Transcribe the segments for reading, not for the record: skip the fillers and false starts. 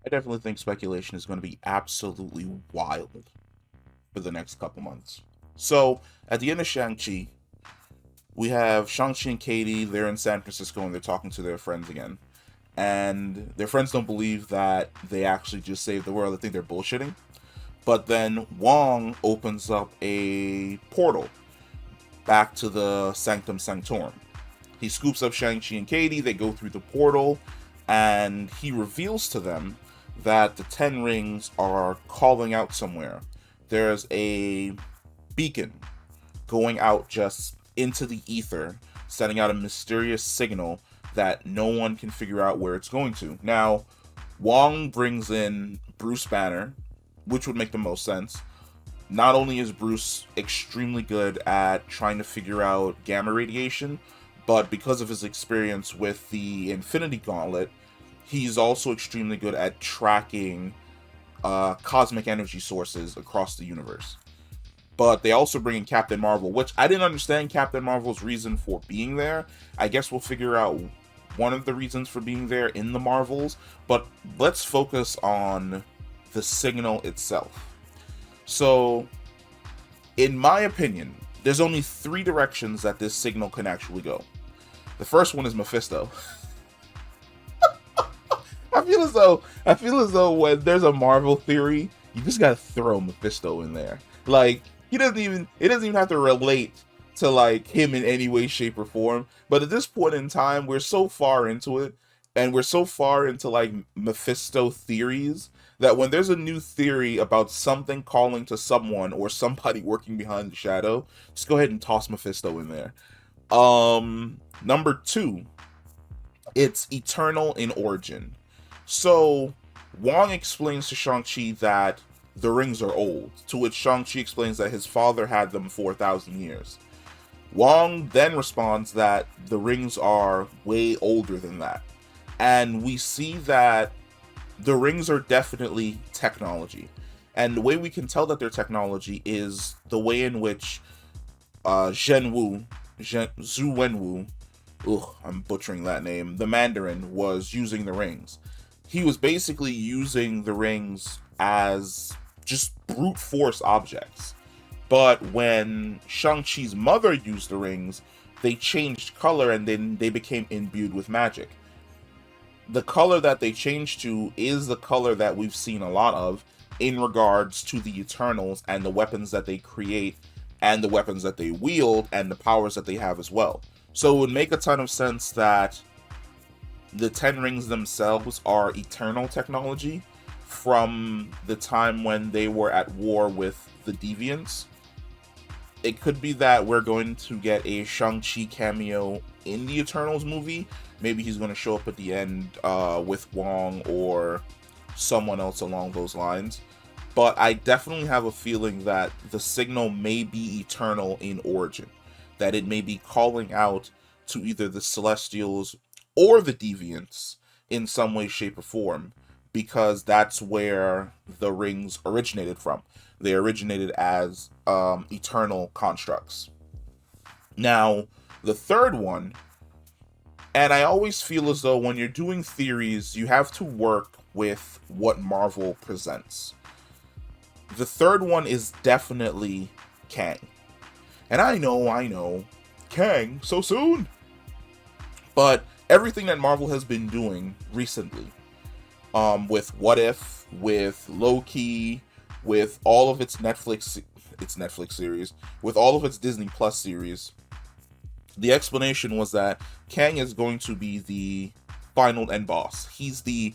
I definitely think speculation is going to be absolutely wild for the next couple months. So, at the end of Shang-Chi, we have Shang-Chi and Katie. They're in San Francisco and they're talking to their friends again. And their friends don't believe that they actually just saved the world. They think they're bullshitting. But then Wong opens up a portal back to the Sanctum Sanctorum. He scoops up Shang-Chi and Katie. They go through the portal, and he reveals to them that the Ten Rings are calling out somewhere. There's a beacon going out just into the ether, sending out a mysterious signal that no one can figure out where it's going to. Now, Wong brings in Bruce Banner, which would make the most sense. Not only is Bruce extremely good at trying to figure out gamma radiation, but because of his experience with the Infinity Gauntlet, he's also extremely good at tracking cosmic energy sources across the universe. But they also bring in Captain Marvel, which I didn't understand Captain Marvel's reason for being there. I guess we'll figure out one of the reasons for being there in the Marvels, but let's focus on the signal itself. So, in my opinion, there's only three directions that this signal can actually go. The first one is Mephisto. I feel as though when there's a Marvel theory, you just gotta throw Mephisto in there. Like it doesn't even have to relate to like him in any way, shape, or form. But at this point in time, we're so far into it, and we're so far into like Mephisto theories that when there's a new theory about something calling to someone or somebody working behind the shadow, just go ahead and toss Mephisto in there. Number two, it's eternal in origin. So Wong explains to Shang-Chi that the rings are old, to which Shang-Chi explains that his father had them for 1,000 years. Wong then responds that the rings are way older than that. And we see that the rings are definitely technology. And the way we can tell that they're technology is the way in which Zhu Wenwu, ugh, I'm butchering that name, the Mandarin, was using the rings. He was basically using the rings as just brute force objects. But when Shang-Chi's mother used the rings, they changed color and then they became imbued with magic. The color that they changed to is the color that we've seen a lot of in regards to the Eternals and the weapons that they create and the weapons that they wield and the powers that they have as well. So it would make a ton of sense that the Ten Rings themselves are eternal technology from the time when they were at war with the deviants. It could be that we're going to get a Shang-Chi cameo in the Eternals movie. Maybe he's going to show up at the end with Wong or someone else along those lines. But I definitely have a feeling that the signal may be eternal in origin. That it may be calling out to either the Celestials or the Deviants in some way, shape, or form. Because that's where the rings originated from. They originated as eternal constructs. Now, the third one, and I always feel as though when you're doing theories, you have to work with what Marvel presents. The third one is definitely Kang. And I know, Kang, so soon? But everything that Marvel has been doing recently, with What If, with Loki, with all of its Netflix series, with all of its Disney Plus series, the explanation was that Kang is going to be the final end boss. He's the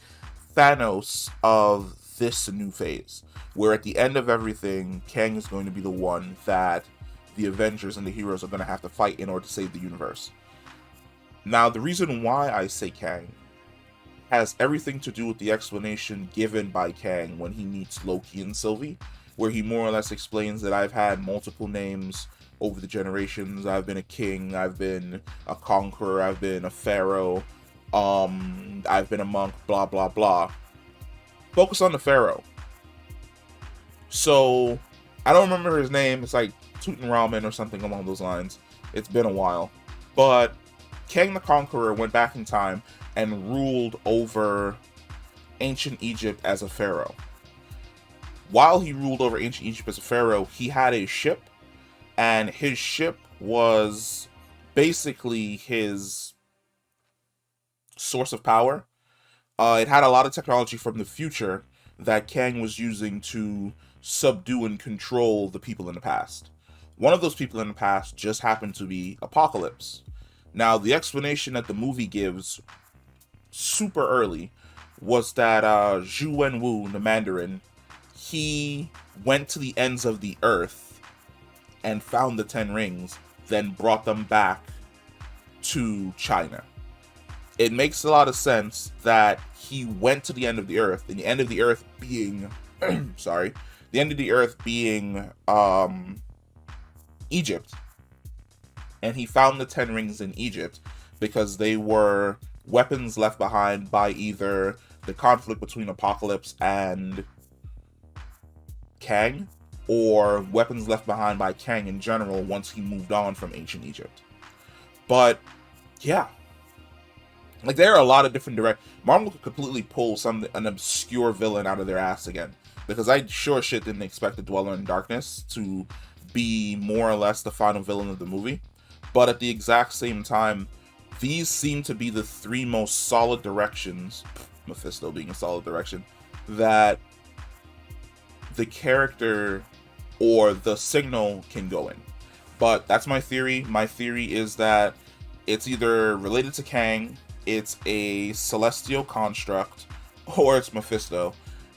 Thanos of this new phase, where at the end of everything, Kang is going to be the one that the Avengers and the heroes are going to have to fight in order to save the universe. Now, the reason why I say Kang has everything to do with the explanation given by Kang when he meets Loki and Sylvie, where he more or less explains that I've had multiple names over the generations. I've been a king, I've been a conqueror, I've been a pharaoh, I've been a monk, blah blah blah. Focus on the pharaoh. So I don't remember his name. It's like Tutankhamun or something along those lines. It's been a while, but Kang the Conqueror went back in time and ruled over ancient Egypt as a pharaoh. While he ruled over ancient Egypt as a pharaoh, he had a ship, and his ship was basically his source of power. It had a lot of technology from the future that Kang was using to subdue and control the people in the past. One of those people in the past just happened to be Apocalypse. Now, the explanation that the movie gives super early was that Zhu Wenwu, the Mandarin, he went to the ends of the earth and found the Ten Rings, then brought them back to China. It makes a lot of sense that he went to the end of the earth, and the end of the earth being, sorry, the end of the earth being Egypt, and he found the Ten Rings in Egypt because they were weapons left behind by either the conflict between Apocalypse and Kang, or weapons left behind by Kang in general once he moved on from ancient Egypt. But yeah, like there are a lot of different Marvel could completely pull an obscure villain out of their ass again, because I sure shit didn't expect the Dweller in Darkness to be more or less the final villain of the movie. But at the exact same time, these seem to be the three most solid directions, Mephisto being a solid direction, that the character or the signal can go in. But that's my theory. My theory is that it's either related to Kang, it's a celestial construct, or it's Mephisto.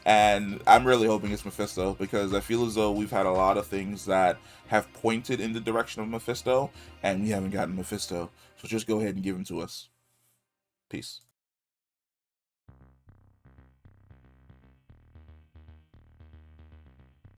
And I'm really hoping it's Mephisto, because I feel as though we've had a lot of things that have pointed in the direction of Mephisto, and we haven't gotten Mephisto. So just go ahead and give him to us. Peace.